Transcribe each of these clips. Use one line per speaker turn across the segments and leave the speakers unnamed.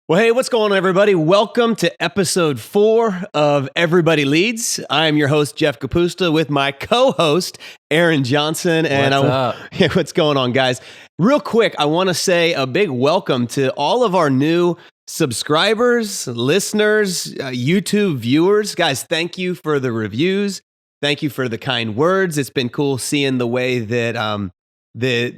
Well, hey, what's going on, everybody? Welcome to episode 4 of Everybody Leads. I am your host, Jeff Capusta, with my co-host, Aaron Johnson. And
What's up?
Yeah, what's going on, guys? Real quick, I want to say a big welcome to all of our new subscribers, listeners, YouTube viewers. Guys, thank you for the reviews. Thank you for the kind words. It's been cool seeing the way that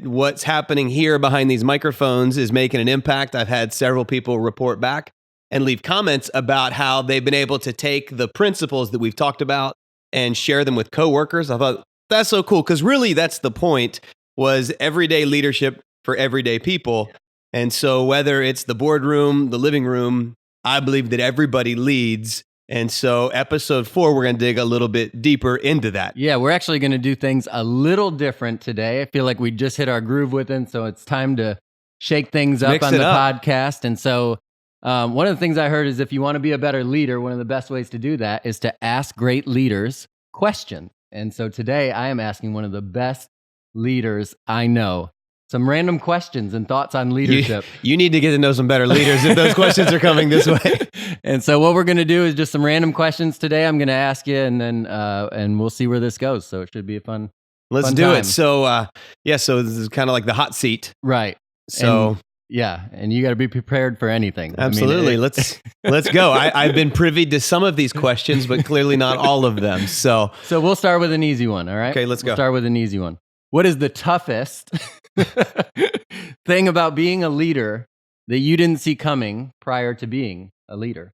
what's happening here behind these microphones is making an impact. I've had several people report back and leave comments about how they've been able to take the principles that we've talked about and share them with coworkers. I thought that's so cool because really that's the point, was everyday leadership for everyday people. And so whether it's the boardroom, the living room, I believe that everybody leads. And so episode 4, we're going to dig a little bit deeper into that.
Yeah, we're actually going to do things a little different today. I feel like we just hit our groove with it, so it's time to shake things up on the podcast. And so one of the things I heard is if you want to be a better leader, one of the best ways to do that is to ask great leaders questions. And so today I am asking one of the best leaders I know some random questions and thoughts on leadership.
You need to get to know some better leaders if those questions are coming this way.
And so what we're going to do is just some random questions today. I'm going to ask you, and then and we'll see where this goes. So it should be a fun.
Let's do it. So so this is kind of like the hot seat,
right?
So
and you got to be prepared for anything.
Absolutely. I mean, let's go. I've been privy to some of these questions, but clearly not all of them. So
we'll start with an easy one. All right.
Okay, let's go.
Start with an easy one. What is the toughest thing about being a leader that you didn't see coming prior to being a leader?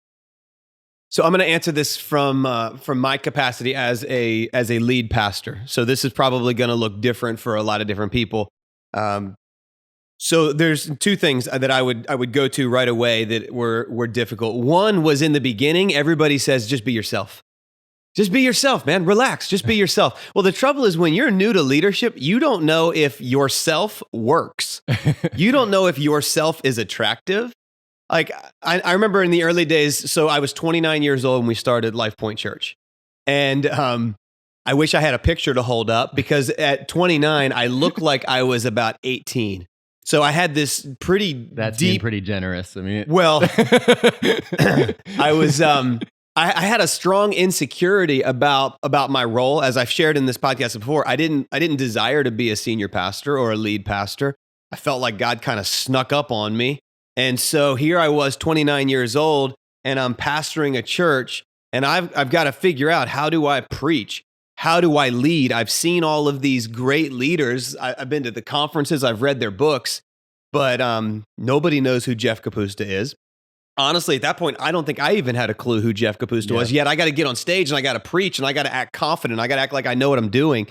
So I'm going to answer this from my capacity as a lead pastor. So this is probably going to look different for a lot of different people. So there's two things that I would go to right away that were difficult. One was in the beginning, everybody says, just be yourself. Just be yourself, man. Relax. Just be yourself. Well, the trouble is when you're new to leadership, you don't know if yourself works. You don't know if yourself is attractive. Like I remember in the early days, so I was 29 years old when we started Lifepoint Church. And I wish I had a picture to hold up because at 29, I looked like I was about 18. So I had this
That's being pretty generous. I mean,
well, I was... I had a strong insecurity about my role. As I've shared in this podcast before, I didn't desire to be a senior pastor or a lead pastor. I felt like God kind of snuck up on me. And so here I was, 29 years old, and I'm pastoring a church, and I've got to figure out, how do I preach? How do I lead? I've seen all of these great leaders. I've been to the conferences, I've read their books, but nobody knows who Jeff Capusta is. Honestly, at that point, I don't think I even had a clue who Jeff Capusta was. Yet I got to get on stage and I got to preach and I got to act confident. I got to act like I know what I'm doing.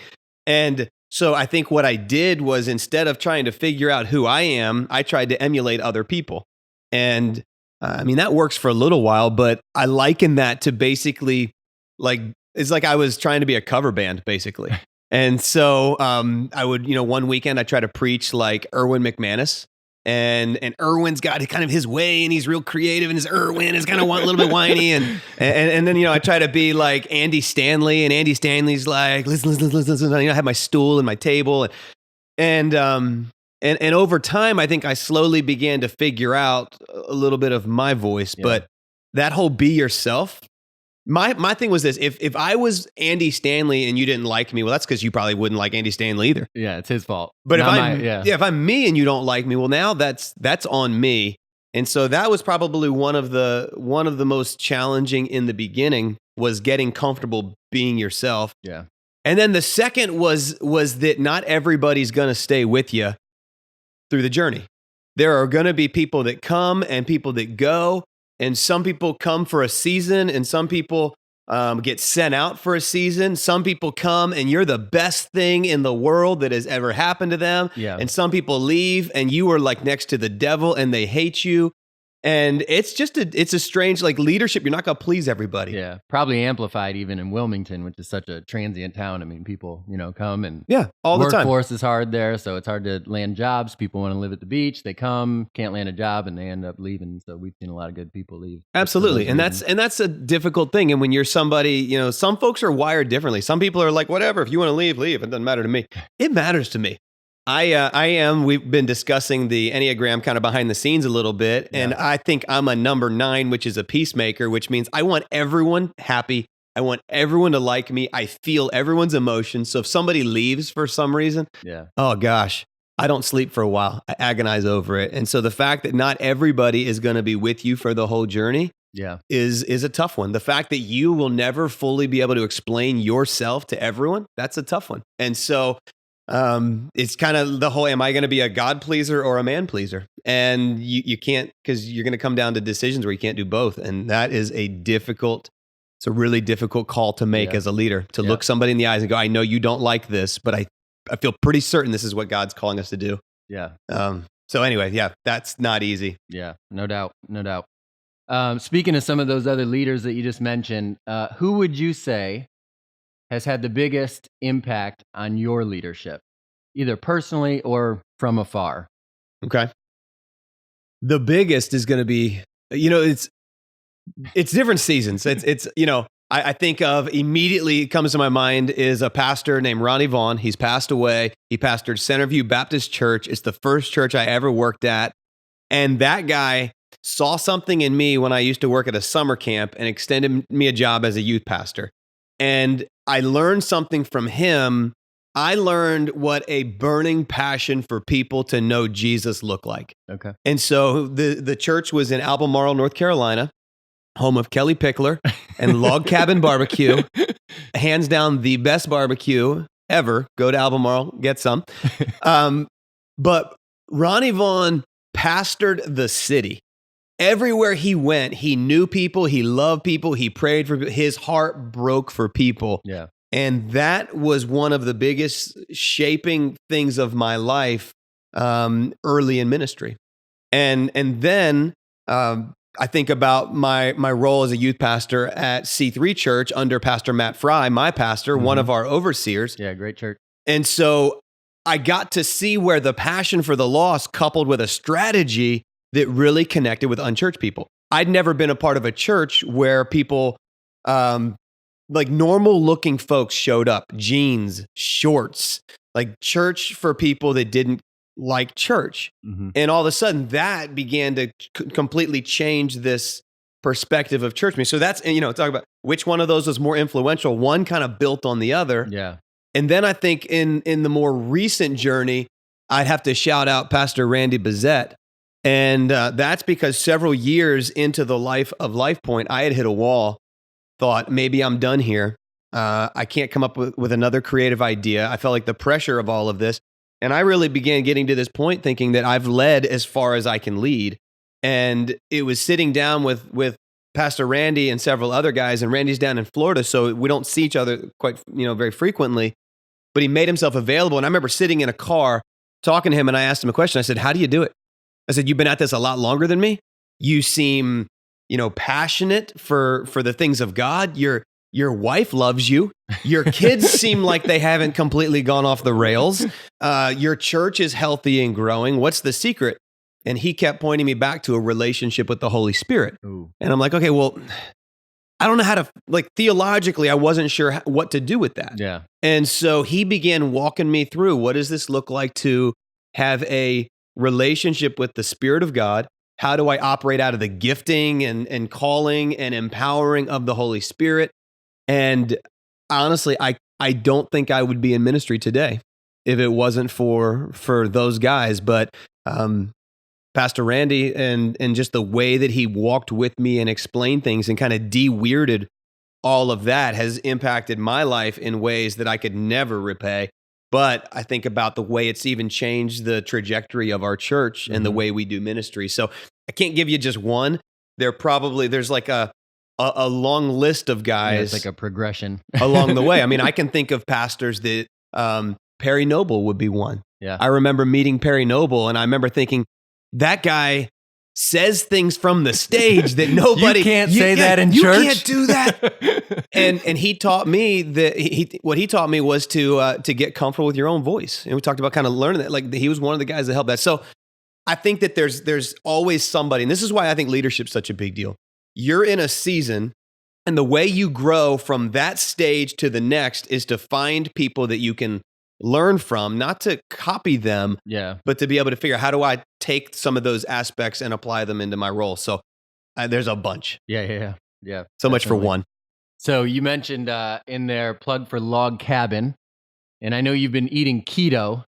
And so I think what I did was, instead of trying to figure out who I am, I tried to emulate other people. And I mean, that works for a little while, but I liken that to basically it's like I was trying to be a cover band, basically. And so I would, one weekend I try to preach like Erwin McManus. And Erwin's got kind of his way, and he's real creative, and his Erwin is kind of a little bit whiny, and then I try to be like Andy Stanley, and Andy Stanley's like listen. I have my stool and my table, and over time, I think I slowly began to figure out a little bit of my voice. Yeah. But that whole be yourself. My thing was this: if I was Andy Stanley and you didn't like me, well, that's because you probably wouldn't like Andy Stanley either.
Yeah, it's his fault.
But if I'm me and you don't like me, well, now that's on me. And so that was probably one of the most challenging in the beginning, was getting comfortable being yourself.
Yeah.
And then the second was that not everybody's going to stay with you through the journey. There are going to be people that come and people that go. And some people come for a season, and some people get sent out for a season. Some people come, and you're the best thing in the world that has ever happened to them.
Yeah.
And some people leave, and you are like next to the devil, and they hate you. And it's just it's a strange, like, leadership. You're not going to please everybody.
Yeah, probably amplified even in Wilmington, which is such a transient town. I mean, people, come and
all the time.
Workforce is hard there, so it's hard to land jobs. People want to live at the beach. They come, can't land a job, and they end up leaving. So we've seen a lot of good people leave.
Absolutely, and that's a difficult thing. And when you're somebody, some folks are wired differently. Some people are like, whatever, if you want to leave, leave. It doesn't matter to me. It matters to me. I am. We've been discussing the Enneagram kind of behind the scenes a little bit. Yeah. And I think I'm a number 9, which is a peacemaker, which means I want everyone happy. I want everyone to like me. I feel everyone's emotions. So if somebody leaves for some reason, oh gosh, I don't sleep for a while. I agonize over it. And so the fact that not everybody is going to be with you for the whole journey is a tough one. The fact that you will never fully be able to explain yourself to everyone, that's a tough one. And so it's kind of the whole, am I going to be a God pleaser or a man pleaser? And you can't, because you're going to come down to decisions where you can't do both. And that is it's a really difficult call to make as a leader, to look somebody in the eyes and go, I know you don't like this, but I feel pretty certain this is what God's calling us to do.
Yeah.
So anyway, that's not easy.
Yeah, no doubt. No doubt. Speaking of some of those other leaders that you just mentioned, who would you say has had the biggest impact on your leadership, either personally or from afar?
Okay. The biggest is going to be, it's different seasons. It's I think of immediately comes to my mind is a pastor named Ronnie Vaughn. He's passed away. He pastored Centerview Baptist Church. It's the first church I ever worked at. And that guy saw something in me when I used to work at a summer camp and extended me a job as a youth pastor. And I learned something from him. I learned what a burning passion for people to know Jesus looked like.
Okay.
And so the church was in Albemarle, North Carolina, home of Kelly Pickler and Log Cabin Barbecue. Hands down, the best barbecue ever. Go to Albemarle, get some. But Ronnie Vaughn pastored the city. Everywhere he went, he knew people, he loved people, he prayed for people. His heart broke for people.
Yeah.
And that was one of the biggest shaping things of my life early in ministry. And then I think about my role as a youth pastor at C3 Church under Pastor Matt Fry, my pastor, one of our overseers.
Yeah, great church.
And so I got to see where the passion for the lost coupled with a strategy that really connected with unchurched people. I'd never been a part of a church where people, like normal looking folks showed up, jeans, shorts, like church for people that didn't like church. Mm-hmm. And all of a sudden that began to completely change this perspective of church. So that's, talk about which one of those was more influential. One kind of built on the other.
Yeah.
And then I think in the more recent journey, I'd have to shout out Pastor Randy Bezette. And that's because several years into the life of Lifepoint, I had hit a wall, thought maybe I'm done here. I can't come up with another creative idea. I felt like the pressure of all of this. And I really began getting to this point thinking that I've led as far as I can lead. And it was sitting down with Pastor Randy and several other guys, and Randy's down in Florida, so we don't see each other quite, very frequently. But he made himself available. And I remember sitting in a car talking to him, and I asked him a question. I said, how do you do it? I said, you've been at this a lot longer than me. You seem, passionate for the things of God. Your wife loves you. Your kids seem like they haven't completely gone off the rails. Your church is healthy and growing. What's the secret? And he kept pointing me back to a relationship with the Holy Spirit. Ooh. And I'm like, okay, well, I don't know how to, theologically, I wasn't sure what to do with that.
Yeah.
And so he began walking me through, what does this look like to have a relationship with the Spirit of God? How do I operate out of the gifting and calling and empowering of the Holy Spirit? And honestly, I don't think I would be in ministry today if it wasn't for those guys. But Pastor Randy and just the way that he walked with me and explained things and kind of de-weirded all of that has impacted my life in ways that I could never repay. But I think about the way it's even changed the trajectory of our church and the way we do ministry. So I can't give you just one. There's like a long list of guys.
Yeah, it's like a progression
along the way. I mean, I can think of pastors that Perry Noble would be one.
Yeah.
I remember meeting Perry Noble, and I remember thinking, that guy says things from the stage that nobody...
You can't say that in church.
You can't do that. and he taught me that what he taught me was to get comfortable with your own voice. And we talked about kind of learning that. Like he was one of the guys that helped that. So I think that there's always somebody, and this is why I think leadership's such a big deal. You're in a season, and the way you grow from that stage to the next is to find people that you can learn from, not to copy them,
Yeah.
but to be able to figure out how do I take some of those aspects and apply them into my role. So there's a bunch.
Yeah.
So
Definitely.
much for one.
So you mentioned in there plug for Log Cabin, and I know you've been eating keto.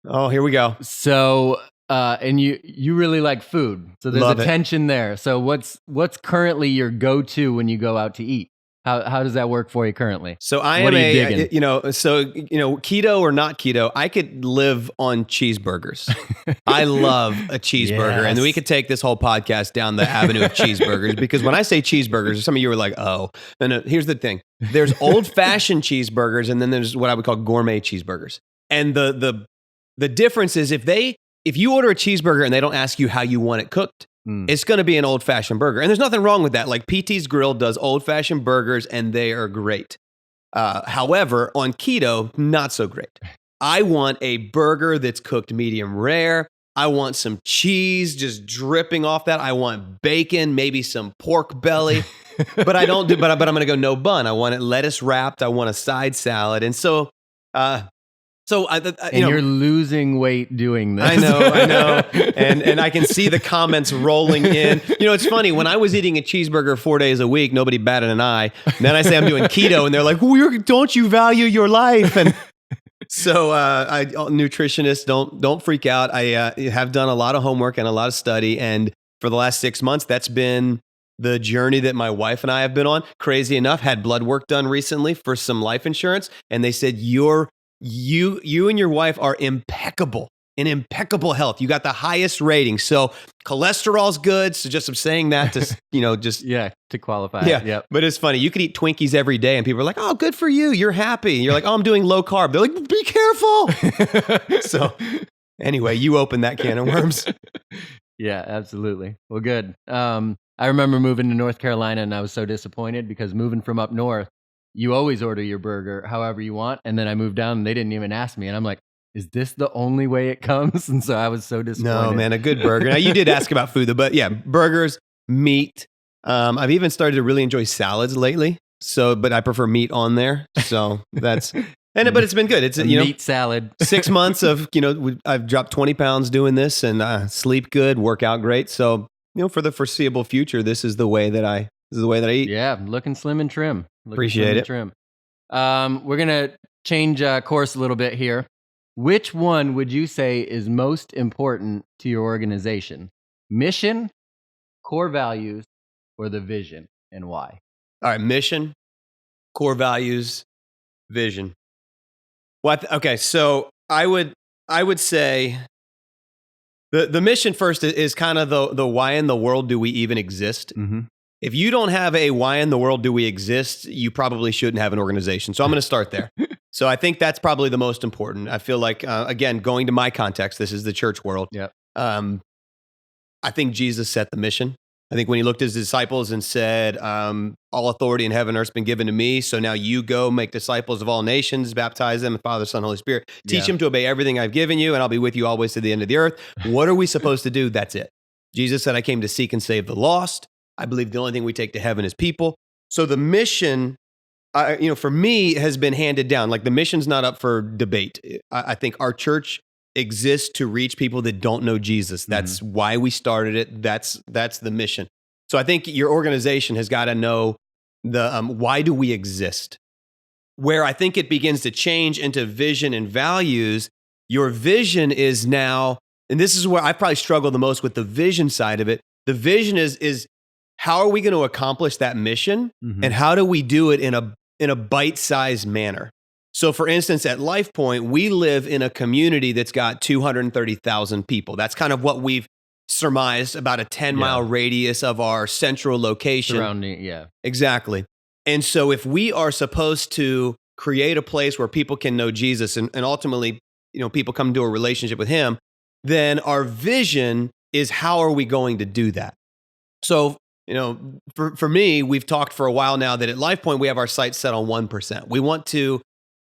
Oh, here we go.
So and you really like food, so there's a tension there. So what's currently your go-to when you go out to eat? How does that work for you currently?
So keto or not keto, I could live on cheeseburgers. I love a cheeseburger. Yes. And we could take this whole podcast down the avenue of cheeseburgers, because when I say cheeseburgers, some of you are like, oh, no, here's the thing. There's old-fashioned cheeseburgers, and then there's what I would call gourmet cheeseburgers. And the difference is if you order a cheeseburger and they don't ask you how you want it cooked, it's going to be an old-fashioned burger. And there's nothing wrong with that. Like PT's Grill does old-fashioned burgers, and they are great. However, on keto, not so great. I want a burger that's cooked medium rare. I want some cheese just dripping off that. I want bacon, maybe some pork belly. But I'm going to go no bun. I want it lettuce wrapped. I want a side salad. And so...
you're losing weight doing this.
I know. And I can see the comments rolling in. It's funny. When I was eating a cheeseburger 4 days a week, nobody batted an eye. And then I say I'm doing keto, and they're like, don't you value your life? And so nutritionists, don't freak out. I have done a lot of homework and a lot of study. And for the last 6 months, that's been the journey that my wife and I have been on. Crazy enough, had blood work done recently for some life insurance. And they said, you and your wife are in impeccable health. You got the highest rating. So cholesterol's good. So I'm saying that to,
to qualify.
Yeah.
Yep.
But it's funny. You could eat Twinkies every day and people are like, oh, good for you. You're happy. You're like, oh, I'm doing low carb. They're like, be careful. So anyway, you open that can of worms.
Yeah, absolutely. Well, good. I remember moving to North Carolina, and I was so disappointed because moving from up north, you always order your burger however you want. And then I moved down and they didn't even ask me. And I'm like, is this the only way it comes? And so I was so disappointed.
No, man, a good burger. Now, you did ask about food, but yeah, burgers, meat. I've even started to really enjoy salads lately. But I prefer meat on there. So but it's been good. It's
meat salad.
6 months of, I've dropped 20 pounds doing this, and sleep good, work out great. So, for the foreseeable future, this is the way that I eat.
Yeah, looking slim and trim.
Appreciate it.
We're going to change course a little bit here. Which one would you say is most important to your organization? Mission, core values, or the vision, and why?
All right, mission, core values, vision. Okay, so I would say the mission first is kind of the why in the world do we even exist?
Mm-hmm.
If you don't have a why in the world do we exist, you probably shouldn't have an organization. So I'm going to start there. So I think that's probably the most important. I feel like, again, going to my context, this is the church world.
Yep.
I think Jesus set the mission. I think when he looked at his disciples and said, all authority in heaven and earth has been given to me. So now you go make disciples of all nations, baptize them in Father, Son, Holy Spirit. Teach them to obey everything I've given you, and I'll be with you always to the end of the earth. What are we supposed to do? That's it. Jesus said, I came to seek and save the lost. I believe the only thing we take to heaven is people. So the mission, for me, has been handed down. Like the mission's not up for debate. I think our church exists to reach people that don't know Jesus. That's why we started it. That's the mission. So I think your organization has got to know the why do we exist? Where I think it begins to change into vision and values, your vision is now, and this is where I probably struggle the most with the vision side of it. The vision is how are we going to accomplish that mission, and how do we do it in a bite-sized manner? So for instance, at Lifepoint, we live in a community that's got 230,000 people. That's kind of what we've surmised, about a 10-mile radius of our central location.
Surrounding, yeah.
Exactly. And so if we are supposed to create a place where people can know Jesus and ultimately, people come to a relationship with him, then our vision is how are we going to do that? So, for me, we've talked for a while now that at Lifepoint, we have our sights set on 1%.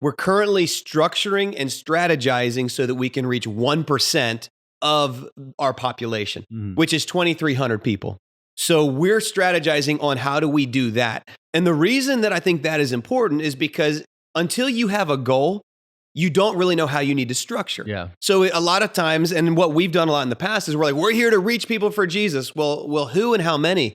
We're currently structuring and strategizing so that we can reach 1% of our population, which is 2,300 people. So we're strategizing on how do we do that. And the reason that I think that is important is because until you have a goal, you don't really know how you need to structure.
Yeah.
So a lot of times, and what we've done a lot in the past is we're here to reach people for Jesus. Well, who and how many?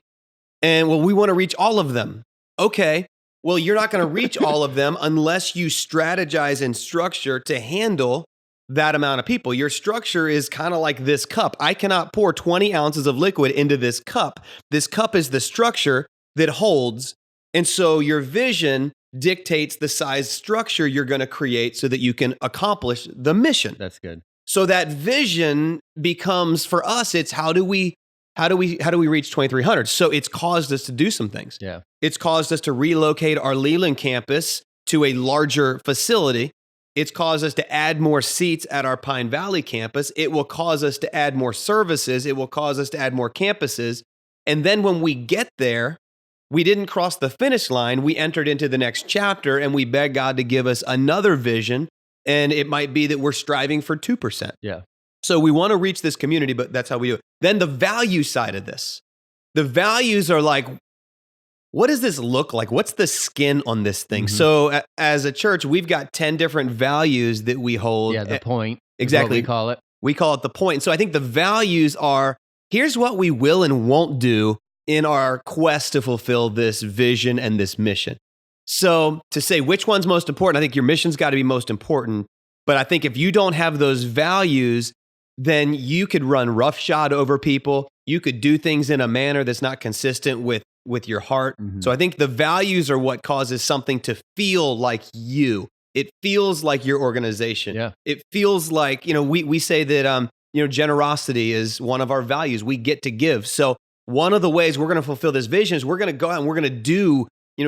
And we want to reach all of them. Okay. Well, you're not going to reach all of them unless you strategize and structure to handle that amount of people. Your structure is kind of like this cup. I cannot pour 20 ounces of liquid into this cup. This cup is the structure that holds. And so your vision dictates the size structure you're going to create so that you can accomplish the mission.
That's good.
So that vision becomes, for us, it's how do we reach 2,300? So it's caused us to do some things.
Yeah.
It's caused us to relocate our Leland campus to a larger facility. It's caused us to add more seats at our Pine Valley campus. It will cause us to add more services. It will cause us to add more campuses. And then when we get there, we didn't cross the finish line. We entered into the next chapter and we beg God to give us another vision. And it might be that we're striving for 2%.
Yeah.
So we want to reach this community, but that's how we do it. Then the value side of this. The values are like, what does this look like? What's the skin on this thing?
Mm-hmm.
So as a church, we've got 10 different values that we hold.
Yeah, the point.
Exactly.
We call it.
We call it the point. So I think the values are, here's what we will and won't do in our quest to fulfill this vision and this mission. So to say which one's most important, I think your mission's got to be most important. But I think if you don't have those values, then you could run roughshod over people. You could do things in a manner that's not consistent with your heart.
Mm-hmm.
So I think the values are what causes something to feel like you. It feels like your organization.
Yeah.
It feels like, we say that, generosity is one of our values. We get to give. So one of the ways we're going to fulfill this vision is we're going to go out and we're going to do,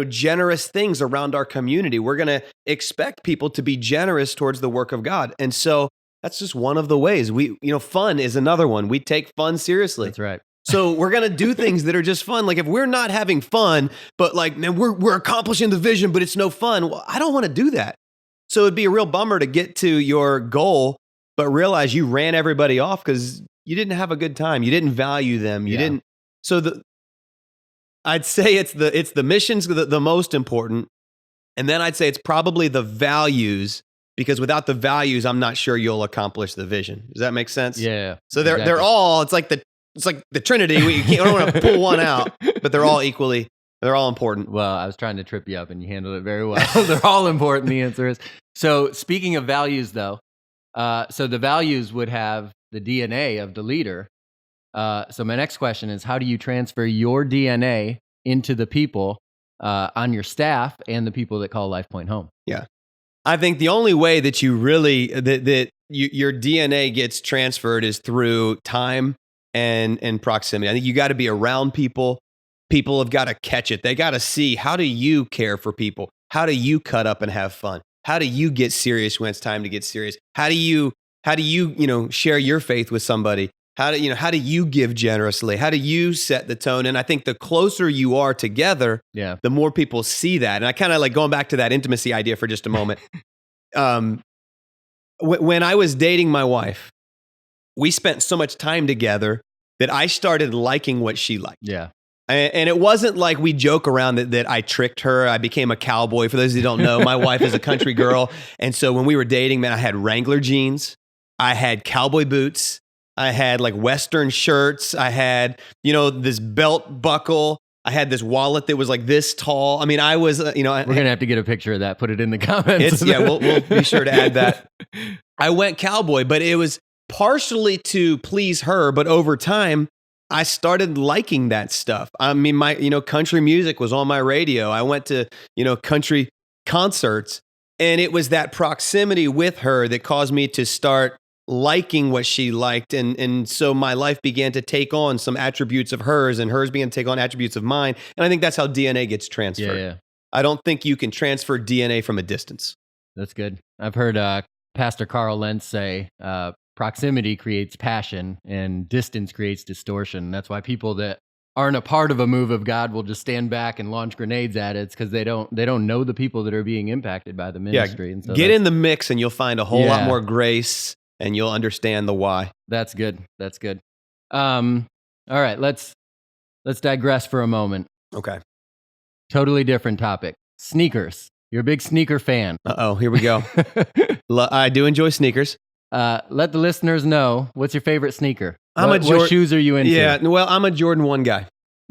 generous things around our community. We're going to expect people to be generous towards the work of God. And so that's just one of the ways. Fun is another one. We take fun seriously.
That's right.
So we're going to do things that are just fun. Like if we're not having fun, but like, man, we're accomplishing the vision, but it's no fun. Well, I don't want to do that. So it'd be a real bummer to get to your goal, but realize you ran everybody off because you didn't have a good time. You didn't value them. You didn't. So I'd say it's the missions the most important. And then I'd say it's probably the values, because without the values, I'm not sure you'll accomplish the vision. Does that make sense?
Yeah.
So they're all, it's like the Trinity. We don't want to pull one out, but they're all important.
Well, I was trying to trip you up and you handled it very well. They're all important, the answer is. So speaking of values though, so the values would have the DNA of the leader. So my next question is, how do you transfer your DNA into the people on your staff and the people that call Lifepoint home?
Yeah. I think the only way that you really, your DNA gets transferred is through time and proximity. I think you got to be around people. People have got to catch it. They got to see, how do you care for people? How do you cut up and have fun? How do you get serious when it's time to get serious? How do you share your faith with somebody? How do you give generously? How do you set the tone? And I think the closer you are together, the more people see that. And I kind of like going back to that intimacy idea for just a moment. When I was dating my wife, we spent so much time together that I started liking what she liked.
Yeah.
And it wasn't like we joke around that I tricked her. I became a cowboy. For those who don't know, my wife is a country girl. And so when we were dating, man, I had Wrangler jeans. I had cowboy boots. I had like Western shirts. I had, this belt buckle. I had this wallet that was like this tall. I mean, I was, we're
going to have to get a picture of that. Put it in the comments.
We'll be sure to add that. I went cowboy, but it was partially to please her. But over time, I started liking that stuff. I mean, my, country music was on my radio. I went to, country concerts, and it was that proximity with her that caused me to start liking what she liked. And so my life began to take on some attributes of hers, and hers began to take on attributes of mine. And I think that's how DNA gets transferred.
Yeah.
I don't think you can transfer DNA from a distance.
That's good. I've heard Pastor Carl Lentz say, proximity creates passion and distance creates distortion. That's why people that aren't a part of a move of God will just stand back and launch grenades at it. It's because they don't know the people that are being impacted by the ministry.
Yeah,
and so
get in the mix and you'll find a whole lot more grace, and you'll understand the why.
That's good. That's good. All right, let's digress for a moment.
Okay.
Totally different topic. Sneakers. You're a big sneaker fan.
Uh-oh, here we go. I do enjoy sneakers.
Let the listeners know, what's your favorite sneaker?
What
shoes are you into?
Yeah, well, I'm a Jordan 1 guy.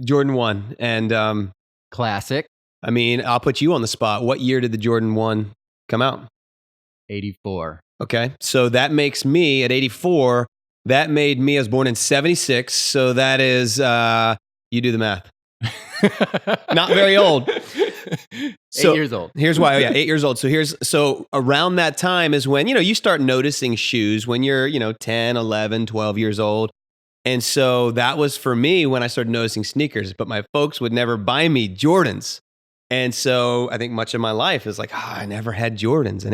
Jordan 1. And
classic.
I mean, I'll put you on the spot. What year did the Jordan 1 come out?
84.
Okay, so that makes me, at 84, that made me, I was born in 76, so that is, you do the math. Not very old.
8 years old.
Here's why. Oh, yeah, 8 years old. So around that time is when, you start noticing shoes when you're, 10, 11, 12 years old. And so that was for me when I started noticing sneakers, but my folks would never buy me Jordans. And so I think much of my life is like, I never had Jordans.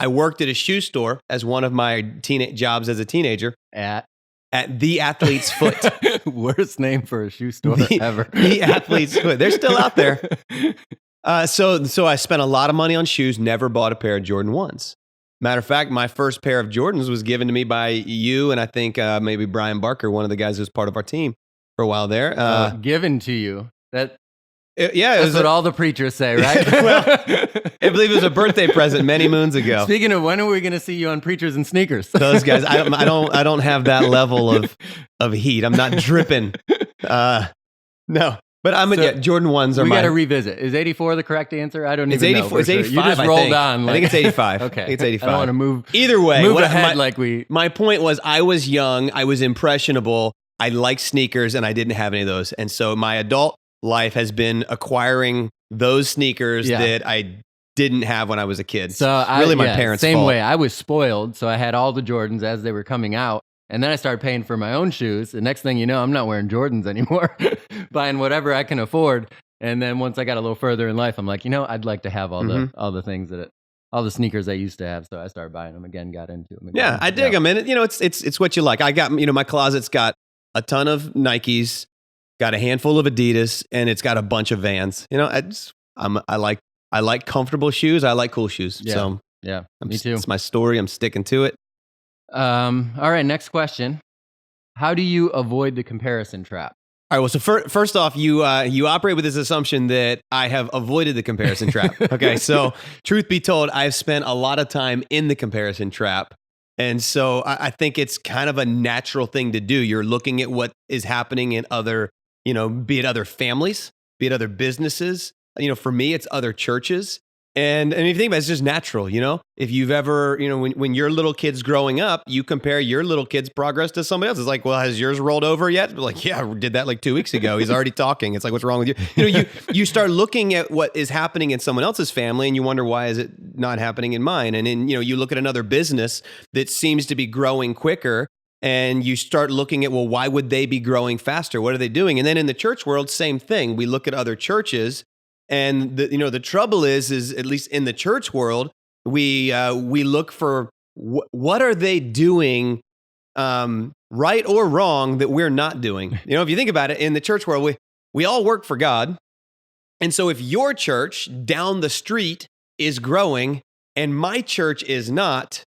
I worked at a shoe store as one of my jobs as a teenager.
At
The Athlete's Foot.
Worst name for a shoe store ever.
The Athlete's Foot. They're still out there. So I spent a lot of money on shoes, never bought a pair of Jordan 1s. Matter of fact, my first pair of Jordans was given to me by you and I think maybe Brian Barker, one of the guys who was part of our team for a while there.
Given to you. That's
what
all the preachers say, right?
Well, I believe it was a birthday present many moons ago.
Speaking of, when are we going to see you on Preachers and Sneakers?
Those guys, I don't have that level of heat. I'm not dripping. No, but Jordan 1s are.
We got to revisit. Is 84 the correct answer? I don't even know.
It's 85.
You just rolled on.
I think it's 85.
Okay,
I think it's 85.
I don't want to move.
Either way,
move ahead
My point was, I was young, I was impressionable, I liked sneakers, and I didn't have any of those, and so my adult life has been acquiring those sneakers that I didn't have when I was a kid.
So
my parents'
same
fault.
way. I was spoiled, so I had all the Jordans as they were coming out, and then I started paying for my own shoes. The next thing you know, I'm not wearing Jordans anymore, buying whatever I can afford. And then once I got a little further in life, I'm like, I'd like to have all the things all the sneakers I used to have. So I started buying them again, got into them again.
Yeah, I dig them. And it's what you like. I got, my closet's got a ton of Nikes, got a handful of Adidas, and it's got a bunch of Vans. I like comfortable shoes. I like cool shoes.
Yeah.
So
yeah, me too.
It's my story. I'm sticking to it.
All right, next question. How do you avoid the comparison trap?
All right. Well, so first off, you operate with this assumption that I have avoided the comparison trap. Okay. So truth be told, I've spent a lot of time in the comparison trap. And so I think it's kind of a natural thing to do. You're looking at what is happening in other, be it other families, be it other businesses. For me, it's other churches. And if you think about it, it's just natural, If you've ever, when your little kid's growing up, you compare your little kid's progress to somebody else. It's like, well, has yours rolled over yet? Like, yeah, we did that like 2 weeks ago. He's already talking. It's like, what's wrong with you? You start looking at what is happening in someone else's family and you wonder, why is it not happening in mine? And then, you look at another business that seems to be growing quicker and you start looking at, well, why would they be growing faster? What are they doing? And then in the church world, same thing. We look at other churches. And the trouble is at least in the church world, we look for what are they doing, right or wrong, that we're not doing. If you think about it, in the church world, we all work for God, and so if your church down the street is growing and my church is not,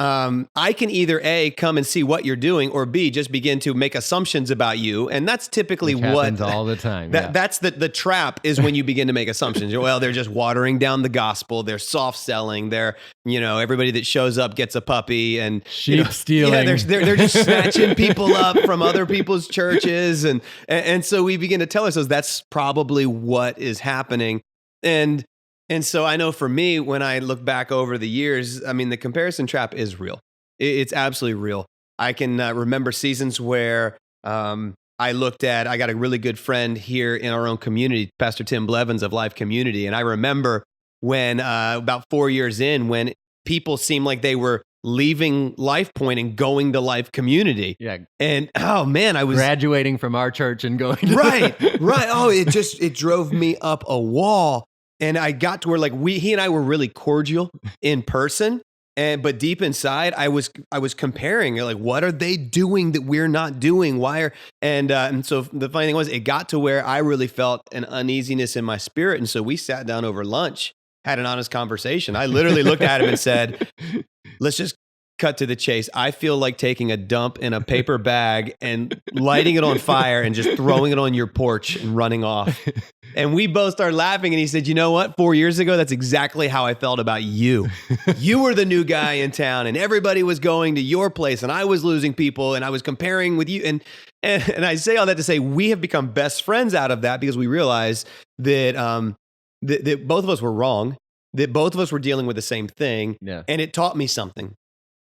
I can either A, come and see what you're doing, or B, just begin to make assumptions about you. And that's typically
what happens all the time.
That's the trap, is when you begin to make assumptions. Well, they're just watering down the gospel. They're soft selling. They're, everybody that shows up gets a puppy and
sheep stealing.
Yeah, they're just snatching people up from other people's churches. And so we begin to tell ourselves that's probably what is happening. And so I know for me, when I look back over the years, I mean, the comparison trap is real. It's absolutely real. I can remember seasons where I got a really good friend here in our own community, Pastor Tim Blevins of Life Community. And I remember when about 4 years in, when people seemed like they were leaving Lifepoint and going to Life Community.
Yeah.
And oh man, I was
graduating from our church and going to
right. Oh, it drove me up a wall. And I got to where he and I were really cordial in person, but deep inside I was comparing, what are they doing that we're not doing? And so the funny thing was, it got to where I really felt an uneasiness in my spirit, and so we sat down over lunch, had an honest conversation. I literally looked at him and said, "Let's just cut to the chase. I feel like taking a dump in a paper bag and lighting it on fire and just throwing it on your porch and running off." And we both started laughing. And he said, you know what? 4 years ago, that's exactly how I felt about you. You were the new guy in town and everybody was going to your place and I was losing people and I was comparing with you. And I say all that to say we have become best friends out of that because we realized that, that both of us were wrong, that both of us were dealing with the same thing.
Yeah. And
it taught me something.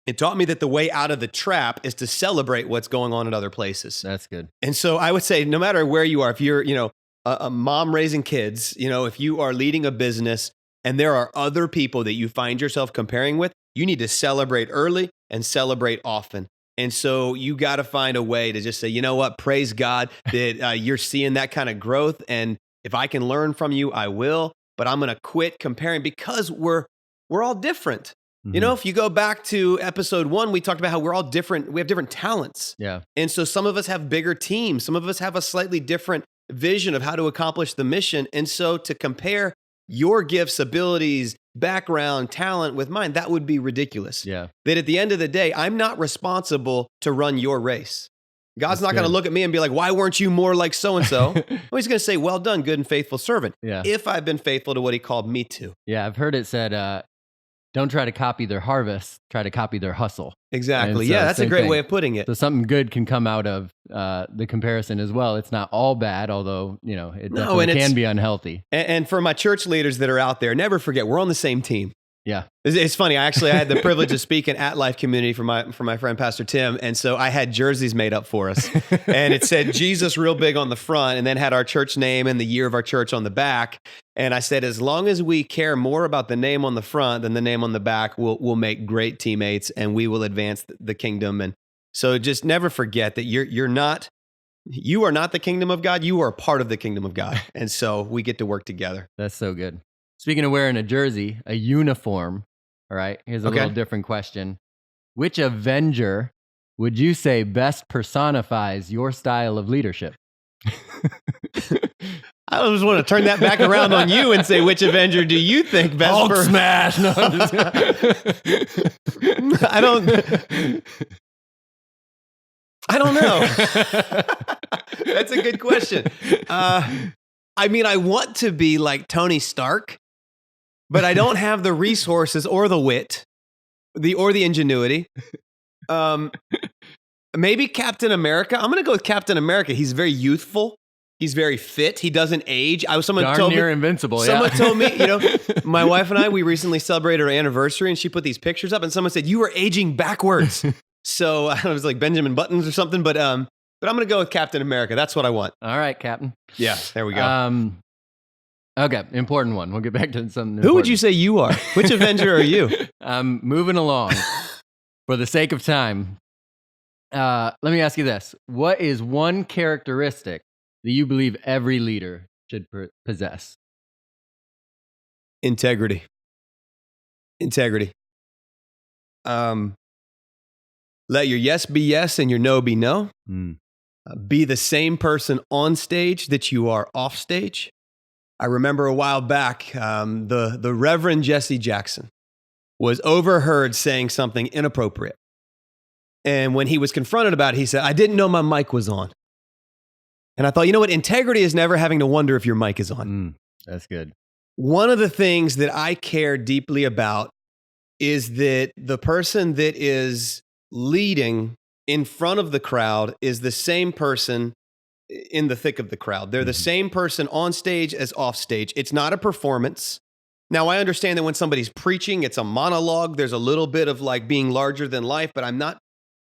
It taught me that the way out of the trap is to celebrate what's going on in other places.
That's good.
And so I would say, no matter where you are, if you're, a mom raising kids, if you are leading a business and there are other people that you find yourself comparing with, you need to celebrate early and celebrate often. And so you got to find a way to just say, you know what, praise God that you're seeing that kind of growth. And if I can learn from you, I will, but I'm going to quit comparing because we're all different. Mm-hmm. If you go back to episode 1, we talked about how we're all different. We have different talents.
Yeah.
And so some of us have bigger teams. Some of us have a slightly different vision of how to accomplish the mission. And so to compare your gifts, abilities, background, talent with mine, that would be ridiculous.
Yeah.
That at the end of the day, I'm not responsible to run your race. God's not going to look at me and be like, why weren't you more like so-and-so? He's going to say, well done, good and faithful servant.
Yeah.
If I've been faithful to what he called me to.
Yeah. I've heard it said, don't try to copy their harvest, try to copy their hustle.
Exactly. So that's a great way of putting it.
So something good can come out of the comparison as well. It's not all bad, although, it definitely can be unhealthy.
And for my church leaders that are out there, never forget, we're on the same team.
Yeah.
It's funny. I had the privilege of speaking at Life Community for my friend, Pastor Tim. And so I had jerseys made up for us. And it said Jesus real big on the front and then had our church name and the year of our church on the back. And I said, as long as we care more about the name on the front than the name on the back, we'll make great teammates and we will advance the kingdom. And so just never forget that you are not the kingdom of God. You are a part of the kingdom of God. And so we get to work together.
That's so good. Speaking of wearing a jersey, a uniform, all right, here's a little different question. Which Avenger would you say best personifies your style of leadership?
I just want to turn that back around on you and say, which Avenger do you think best
Hulk smash. No,
I don't know. That's a good question. I want to be like Tony Stark, but I don't have the resources or the wit, or the ingenuity. Maybe Captain America. I'm going to go with Captain America. He's very youthful. He's very fit. He doesn't age. Someone told me
invincible.
Someone told me, my wife and I, we recently celebrated our anniversary, and she put these pictures up, and someone said you were aging backwards. So I was like Benjamin Buttons or something, but I'm going to go with Captain America. That's what I want.
All right, Captain.
Yeah, there we go.
Okay, important one. We'll get back to something.
Who would you say you are? Which Avenger are you?
Moving along. For the sake of time, let me ask you this. What is one characteristic that you believe every leader should possess?
Integrity. Let your yes be yes and your no be no. Be the same person on stage that you are off stage. I remember a while back, the Reverend Jesse Jackson was overheard saying something inappropriate. And when he was confronted about it, he said, I didn't know my mic was on. And I thought, you know what? Integrity is never having to wonder if your mic is on.
That's good.
One of the things that I care deeply about is that the person that is leading in front of the crowd is the same person in the thick of the crowd. They're the same person on stage as off stage. It's not a performance. Now, I understand that when somebody's preaching, it's a monologue. There's a little bit of like being larger than life, but I'm not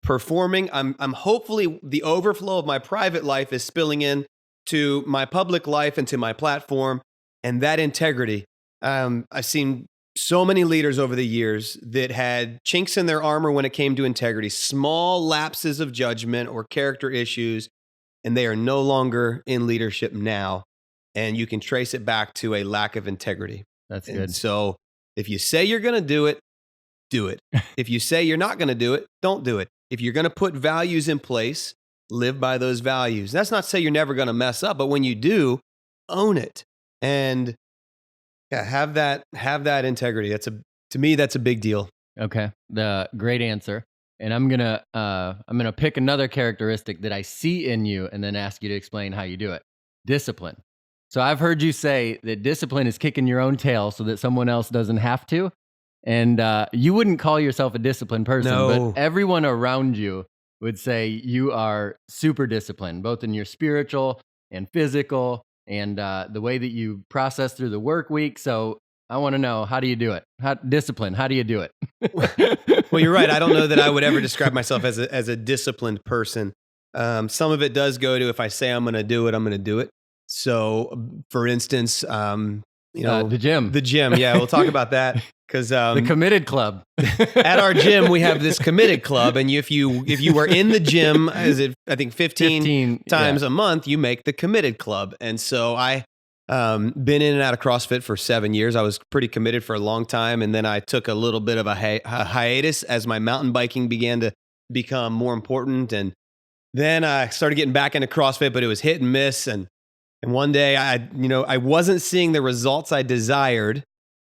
performing. I'm hopefully the overflow of my private life is spilling in to my public life and to my platform, and that integrity. I've seen so many leaders over the years that had chinks in their armor when it came to integrity, small lapses of judgment or character issues, and they are no longer in leadership now. And you can trace it back to a lack of integrity.
That's
and
good.
So if you say you're going to do it, do it. If you say you're not going to do it, don't do it. If you're going to put values in place, live by those values. That's not to say you're never going to mess up, but when you do, own it. And yeah, have that integrity. To me, that's a big deal.
Okay. The great answer. And I'm gonna pick another characteristic that I see in you and then ask you to explain how you do it. Discipline. So I've heard you say that discipline is kicking your own tail so that someone else doesn't have to. And you wouldn't call yourself a disciplined person, but everyone around you would say you are super disciplined, both in your spiritual and physical and the way that you process through the work week. So I want to know, how do you do it? How do you do
it? Well, you're right. I don't know that I would ever describe myself as a disciplined person. Some of it does go to, if I say I'm going to do it, I'm going to do it. So, for instance, the gym. Yeah, we'll talk about that because
the committed club.
At our gym, we have this committed club, and if you were in the gym, I think 15 times a month, you make the committed club. And so I been in and out of CrossFit for 7 years. I was pretty committed for a long time, and then I took a little bit of a hiatus as my mountain biking began to become more important, and then I started getting back into CrossFit, but it was hit and miss. And one day I wasn't seeing the results I desired.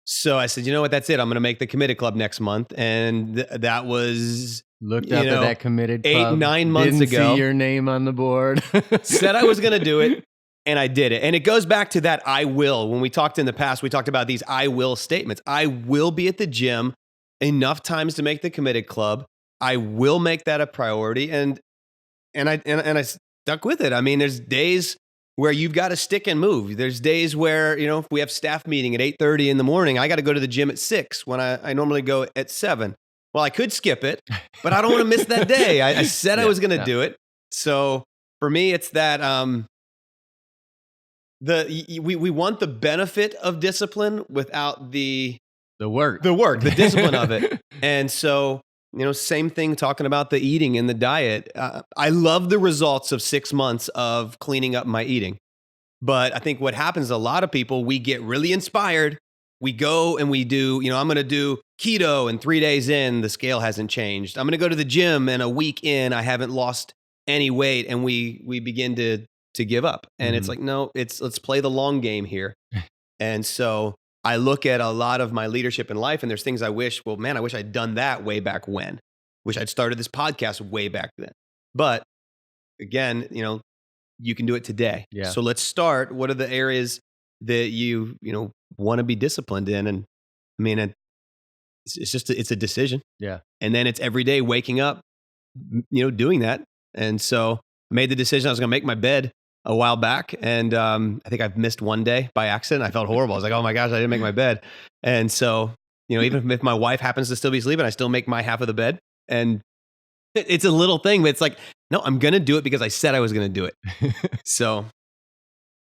So I said, you know what, that's it. I'm going to make the committed club next month. And that was
looked up at that committed club
8-9 months ago.
Didn't see your name on the board.
Said I was going to do it. And I did it. And it goes back to that I will. When we talked in the past, we talked about these I will statements. I will be at the gym enough times to make the committed club. I will make that a priority. And I stuck with it. I mean, there's days where you've got to stick and move. There's days where, if we have staff meeting at 8:30 in the morning, I got to go to the gym at 6 when I normally go at 7. Well, I could skip it, but I don't want to miss that day. I said I was going to do it. So for me, it's that we want the benefit of discipline without the the discipline of it. And so, same thing talking about the eating and the diet. I love the results of 6 months of cleaning up my eating. But I think what happens to a lot of people, we get really inspired. We go and we do, I'm going to do keto, and 3 days in, the scale hasn't changed. I'm going to go to the gym, and a week in, I haven't lost any weight, and we begin to give up. And it's like, no, let's play the long game here. And so I look at a lot of my leadership in life, and there's things I wish I'd done that way back when. Wish I'd started this podcast way back then. But again, you can do it today.
Yeah.
So let's start. What are the areas that you want to be disciplined in? And I mean, it's a decision.
Yeah.
And then it's every day waking up, doing that. And so I made the decision I was going to make my bed a while back. And I think I've missed one day by accident. I felt horrible. I was like, oh my gosh, I didn't make my bed. And so, even if my wife happens to still be sleeping, I still make my half of the bed. And it's a little thing, but it's like, no, I'm going to do it because I said I was going to do it. So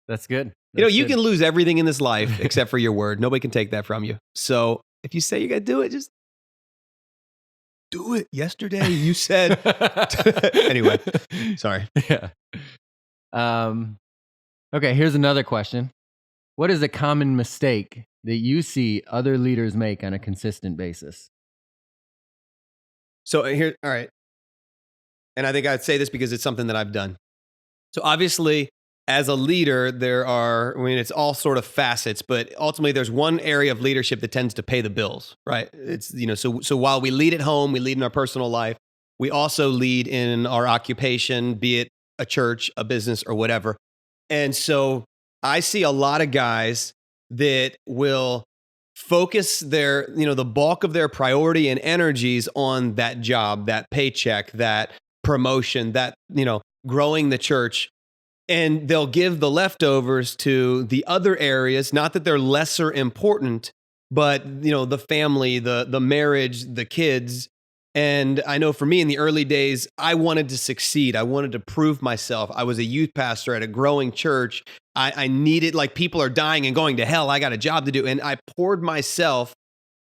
that's good.
You can lose everything in this life except for your word. Nobody can take that from you. So if you say you're going to do it, just do it. Yesterday you said. Anyway, sorry.
Yeah. Okay, here's another question. What is a common mistake that you see other leaders make on a consistent basis?
So here, all right. And I think I'd say this because it's something that I've done. So obviously, as a leader, it's all sort of facets, but ultimately there's one area of leadership that tends to pay the bills, right? It's, so while we lead at home, we lead in our personal life, we also lead in our occupation, be it a church, a business, or whatever. And so I see a lot of guys that will focus the bulk of their priority and energies on that job, that paycheck, that promotion, that, growing the church. And they'll give the leftovers to the other areas, not that they're lesser important, but, the family, the marriage, the kids. And I know for me in the early days, I wanted to succeed. I wanted to prove myself. I was a youth pastor at a growing church. I needed, people are dying and going to hell. I got a job to do. And I poured myself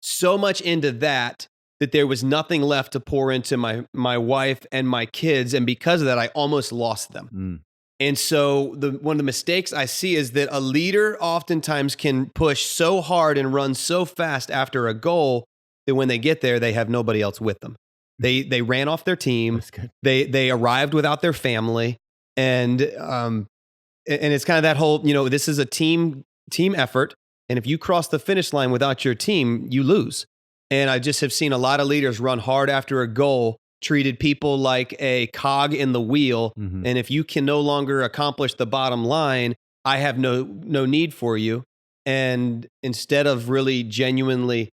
so much into that there was nothing left to pour into my wife and my kids. And because of that, I almost lost them. And so one of the mistakes I see is that a leader oftentimes can push so hard and run so fast after a goal that when they get there, they have nobody else with them. They ran off their team. They arrived without their family. And it's kind of that whole, this is a team effort. And if you cross the finish line without your team, you lose. And I just have seen a lot of leaders run hard after a goal, treated people like a cog in the wheel. And if you can no longer accomplish the bottom line, I have no need for you. And instead of really genuinely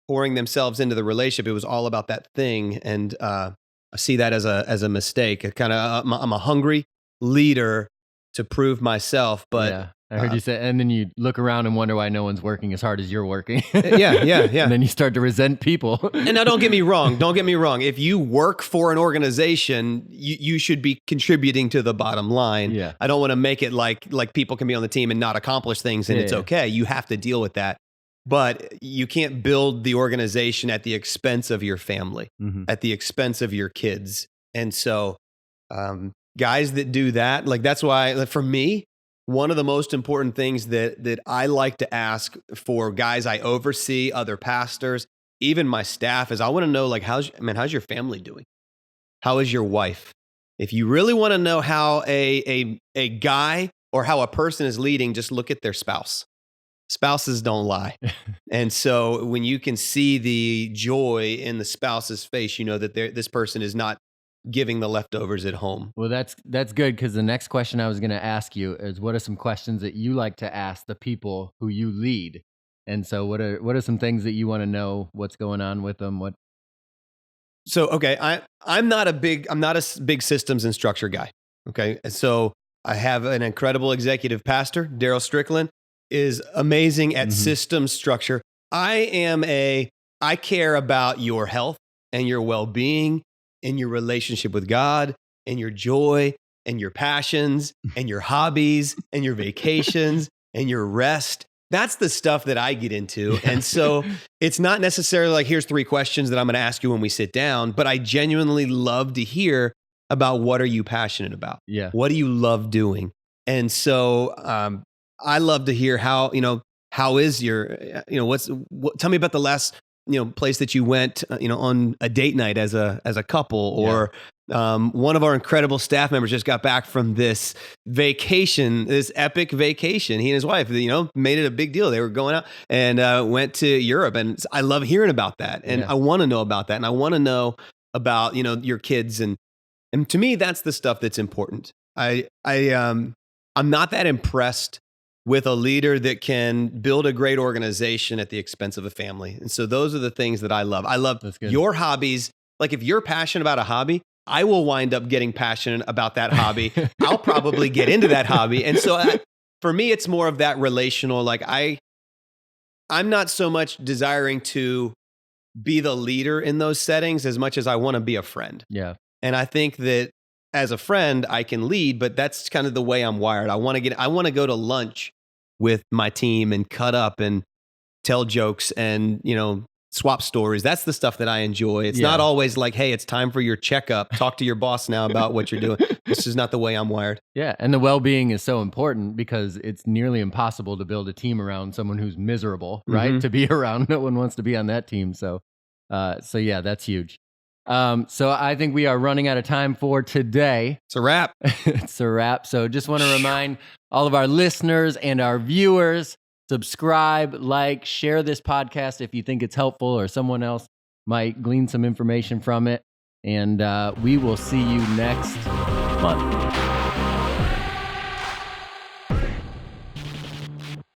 pouring themselves into the relationship, it was all about that thing. And I see that as a mistake. I'm a hungry leader to prove myself, but
yeah. I heard you say, and then you look around and wonder why no one's working as hard as you're working.
Yeah.
And then you start to resent people.
And now, don't get me wrong. If you work for an organization, you should be contributing to the bottom line.
Yeah.
I don't want to make it like people can be on the team and not accomplish things, and it's okay. You have to deal with that. But you can't build the organization at the expense of your family, at the expense of your kids. And so guys that do that, like that's why, for me, one of the most important things that I like to ask for guys I oversee, other pastors, even my staff, is I want to know, like, how's your family doing? How is your wife? If you really want to know how a guy or how a person is leading, just look at their spouse. Spouses don't lie. And so when you can see the joy in the spouse's face, you know that this person is not giving the leftovers at home.
Well, that's good, because the next question I was going to ask you is, what are some questions that you like to ask the people who you lead? And so what are some things that you want to know what's going on with them?
So, okay, I'm not a big systems and structure guy. Okay. So I have an incredible executive pastor, Daryl Strickland, is amazing at systems structure. I care about your health and your well-being and your relationship with God and your joy and your passions and your hobbies and your vacations and your rest. That's the stuff that I get into. And so it's not necessarily like, here's 3 questions that I'm going to ask you when we sit down, but I genuinely love to hear about, what are you passionate about?
Yeah.
What do you love doing? And so I love to hear how is your, tell me about the last, place that you went, on a date night as a couple, or one of our incredible staff members just got back from this vacation, this epic vacation. He and his wife, made it a big deal. They were going out and went to Europe, and I love hearing about that. And I want to know about that, and I want to know about your kids, and to me, that's the stuff that's important. I'm not that impressed with a leader that can build a great organization at the expense of a family. And so those are the things that I love. I love your hobbies. Like, if you're passionate about a hobby, I will wind up getting passionate about that hobby. I'll probably get into that hobby. And so for me, it's more of that relational, like I'm not so much desiring to be the leader in those settings as much as I want to be a friend.
Yeah.
And I think that as a friend, I can lead, but that's kind of the way I'm wired. I want to go to lunch with my team and cut up and tell jokes and, swap stories. That's the stuff that I enjoy. It's not always like, hey, it's time for your checkup. Talk to your boss now about what you're doing. This is not the way I'm wired.
Yeah. And the well-being is so important, because it's nearly impossible to build a team around someone who's miserable, right? To be around. No one wants to be on that team. So yeah, that's huge. So I think we are running out of time for today.
It's a wrap.
It's a wrap. So just want to remind all of our listeners and our viewers, subscribe, like, share this podcast if you think it's helpful or someone else might glean some information from it. And we will see you next month.